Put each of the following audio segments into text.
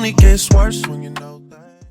only gets worse when you know that.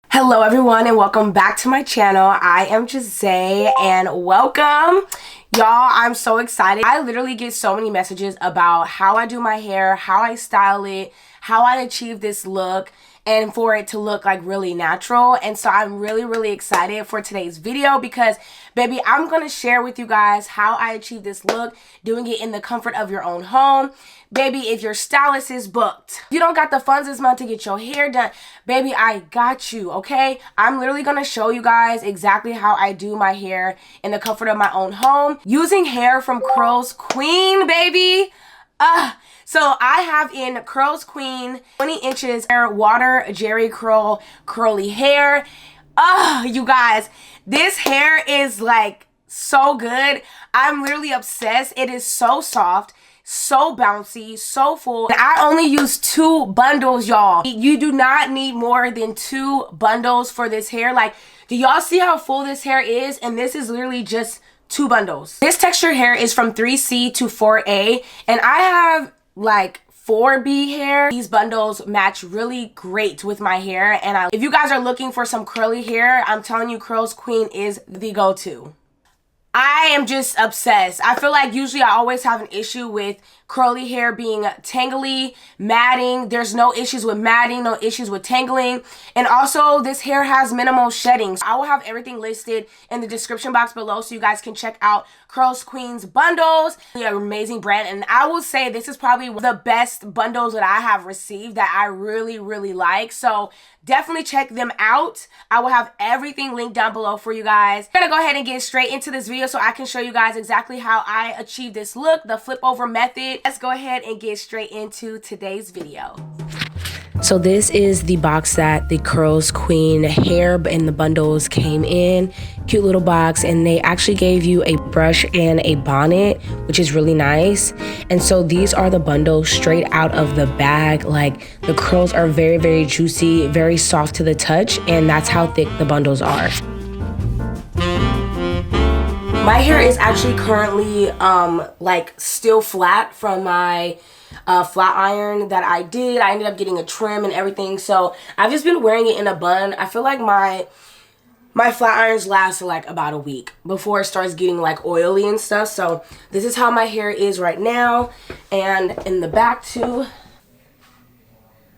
Hello everyone and welcome back to my channel. I am 𝚲𝚃 and welcome. Y'all, I'm so excited. I literally get so many messages about how I do my hair, how I style it, how I achieve this look, and for it to look like really natural. And so I'm really excited for today's video because baby, I'm gonna share with you guys how I achieve this look, doing it in the comfort of your own home. Baby, if your stylist is booked, you don't got the funds this month to get your hair done, baby, I got you, okay? I'm literally gonna show you guys exactly how I do my hair in the comfort of my own home using hair from CurlsQueen, baby. So I have in CurlsQueen 20 inches water jerry curl curly hair. You guys, this hair is like so good. I'm literally obsessed. It is so soft, so bouncy, so full. And I only use 2 bundles, y'all. You do not need more than 2 bundles for this hair. Like, do y'all see how full this hair is? And this is literally just 2 bundles. This texture hair is from 3C to 4A, and I have like 4B hair. These bundles match really great with my hair, and if you guys are looking for some curly hair, I'm telling you, CurlsQueen is the go-to. I am just obsessed. I feel like usually I always have an issue with curly hair being tangly, matting. There's no issues with matting, no issues with tangling. And also this hair has minimal shedding. I will have everything listed in the description box below so you guys can check out CurlsQueen's bundles. They're an amazing brand, and I will say this is probably the best bundles that I have received that I really like. So definitely check them out. I will have everything linked down below for you guys. I'm gonna go ahead and get straight into this video so I can show you guys exactly how I achieve this look, the flip over method. Let's go ahead and get straight into today's video. So this is the box that the CurlsQueen hair and the bundles came in. Cute little box, and they actually gave you a brush and a bonnet, which is really nice. And so these are the bundles straight out of the bag. Like, the curls are very juicy, very soft to the touch, and that's how thick the bundles are. My hair is actually currently like still flat from my flat iron that I did. I ended up getting a trim and everything, so I've just been wearing it in a bun. I feel like my flat irons last like about a week before it starts getting like oily and stuff. So this is how my hair is right now, and in the back too.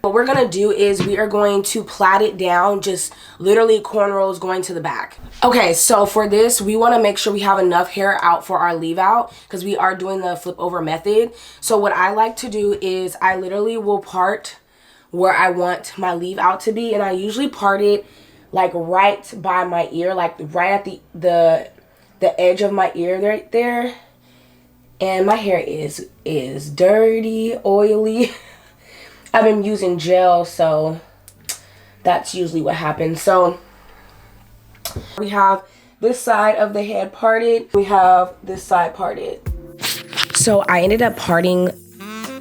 What we're gonna do is we are going to plait it down, just literally cornrows going to the back. Okay, so for this, we wanna make sure we have enough hair out for our leave out because we are doing the flip over method. So what I like to do is I literally will part where I want my leave out to be, and I usually part it like right by my ear, like right at the edge of my ear right there. And my hair is dirty, oily. I've been using gel, so that's usually what happens. So we have this side of the head parted. We have this side parted. So I ended up parting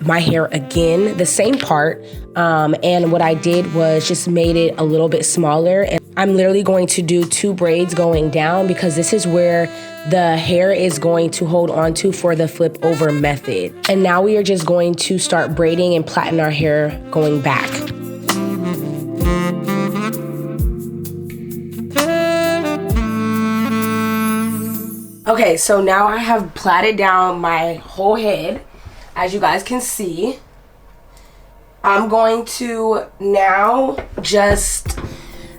my hair again, the same part. And what I did was just made it a little bit smaller. And I'm literally going to do 2 braids going down because this is where the hair is going to hold on to for the flip over method. And now we are just going to start braiding and plaiting our hair going back. Okay, so now I have plaited down my whole head, as you guys can see. I'm going to now just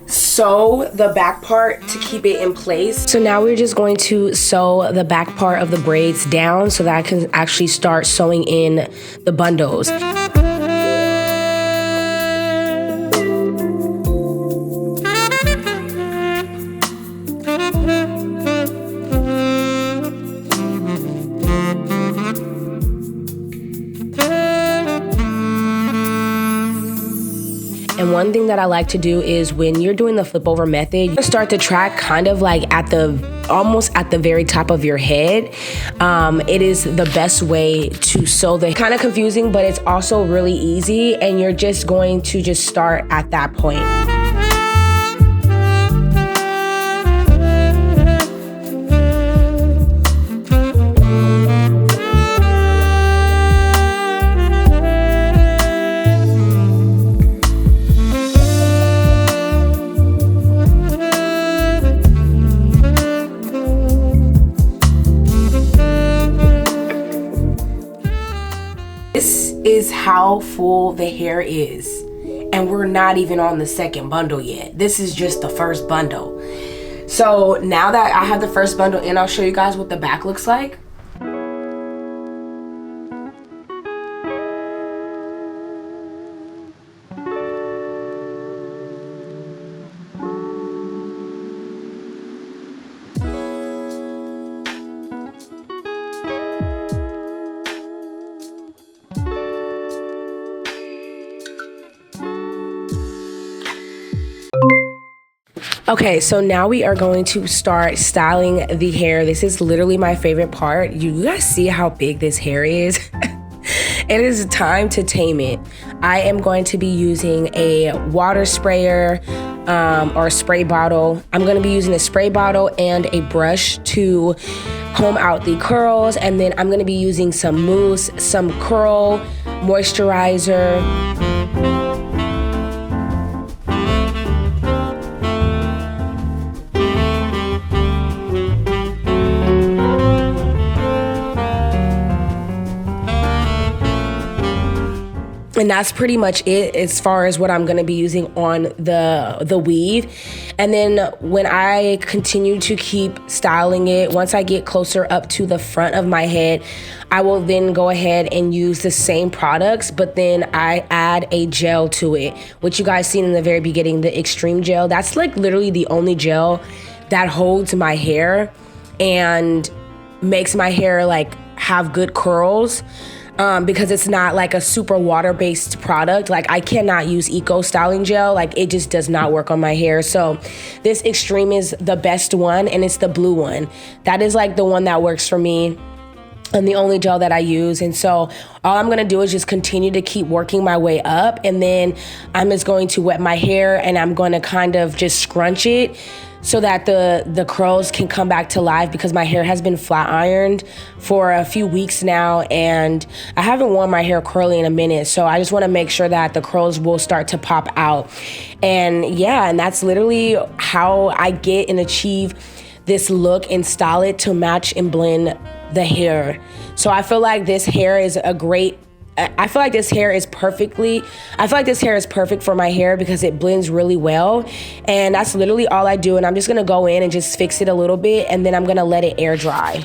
sew the back part to keep it in place. So now we're just going to sew the back part of the braids down so that I can actually start sewing in the bundles. And one thing that I like to do is when you're doing the flip over method, you start the track kind of like almost at the very top of your head. It is the best way to sew. The kind of confusing, but it's also really easy, and you're just going to just start at that point. how full the hair is. And we're not even on the second bundle yet. This is just the first bundle. So now that I have the first bundle in, I'll show you guys what the back looks like. Okay, so now we are going to start styling the hair. This is literally my favorite part. You guys see how big this hair is? It is time to tame it. I am going to be using a water sprayer or a spray bottle. I'm going to be using a spray bottle and a brush to comb out the curls, and then I'm going to be using some mousse, some curl moisturizer. And that's pretty much it as far as what I'm going to be using on the weave. And then when I continue to keep styling it, once I get closer up to the front of my head, I will then go ahead and use the same products, but then I add a gel to it, which you guys seen in the very beginning, the extreme gel. That's like literally the only gel that holds my hair and makes my hair like have good curls. Because it's not like a super water-based product. Like I cannot use eco styling gel. Like it just does not work on my hair. So this extreme is the best one, and it's the blue one. That is like the one that works for me and the only gel that I use. And so all I'm gonna do is just continue to keep working my way up, and then I'm just going to wet my hair and I'm gonna kind of just scrunch it so that the curls can come back to life, because my hair has been flat ironed for a few weeks now and I haven't worn my hair curly in a minute. So I just wanna make sure that the curls will start to pop out. And yeah, and that's literally how I get and achieve this look and style it to match and blend the hair. So I feel like this hair is this hair is perfect for my hair because it blends really well. And that's literally all I do. And I'm just gonna go in and just fix it a little bit, and then I'm gonna let it air dry.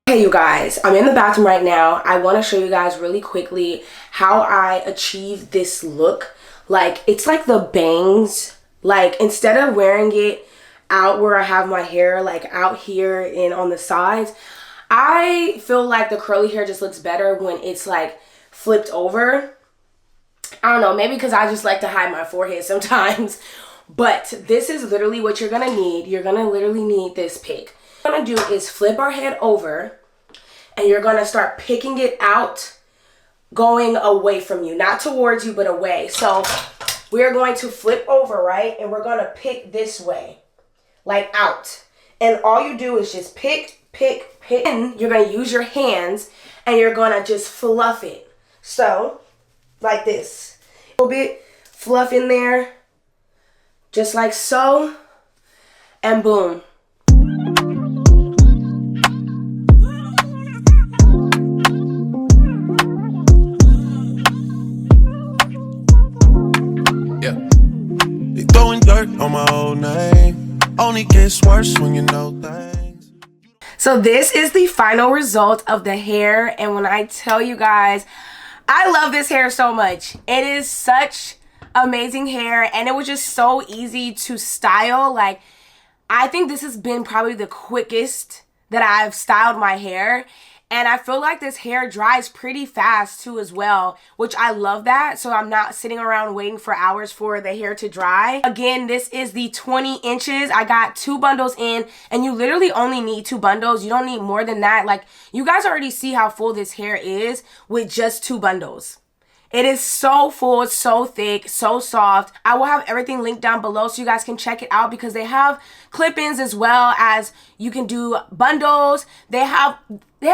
Hey you guys, I'm in the bathroom right now. I wanna show you guys really quickly how I achieve this look. Like it's like the bangs, like instead of wearing it out where I have my hair like out here and on the sides, I feel like the curly hair just looks better when it's like flipped over. I don't know, maybe because I just like to hide my forehead sometimes. But this is literally what you're gonna need. You're gonna literally need this pick. What I'm gonna do is flip our head over, and you're gonna start picking it out, going away from you, not towards you, but away. So we're going to flip over, right? And we're gonna pick this way, like out. And all you do is just pick. And you're gonna use your hands and you're gonna just fluff it. So, like this. A little bit fluff in there, just like so, and boom. Yeah. They throwing dirt on my old name. Only gets worse when you know things. So this is the final result of the hair, and when I tell you guys, I love this hair so much. It is such amazing hair, and it was just so easy to style. Like, I think this has been probably the quickest that I've styled my hair, and I feel like this hair dries pretty fast too as well, which I love that. So I'm not sitting around waiting for hours for the hair to dry. Again, this is the 20 inches. I got 2 bundles in, and you literally only need 2 bundles. You don't need more than that. Like, you guys already see how full this hair is with just 2 bundles. It is so full, it's so thick, so soft. I will have everything linked down below so you guys can check it out, because they have clip-ins as well as you can do bundles. They have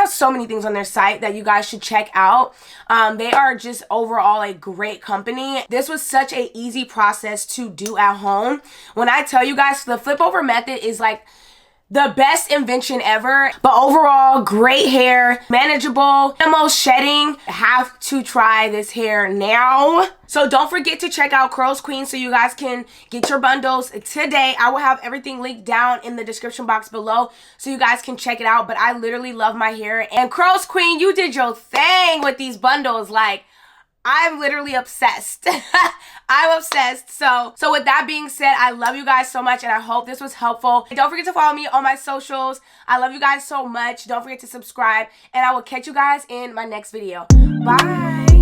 so many things on their site that you guys should check out. They are just overall a great company. This was such an easy process to do at home. When I tell you guys, the flip over method is like the best invention ever. But overall, great hair, manageable, minimal shedding. Have to try this hair now. So don't forget to check out CurlsQueen so you guys can get your bundles today. I will have everything linked down in the description box below so you guys can check it out. But I literally love my hair. And CurlsQueen, you did your thing with these bundles. Like, I'm literally obsessed. I'm obsessed. So with that being said, I love you guys so much and I hope this was helpful. Don't forget to follow me on my socials. I love you guys so much. Don't forget to subscribe and I will catch you guys in my next video. Bye.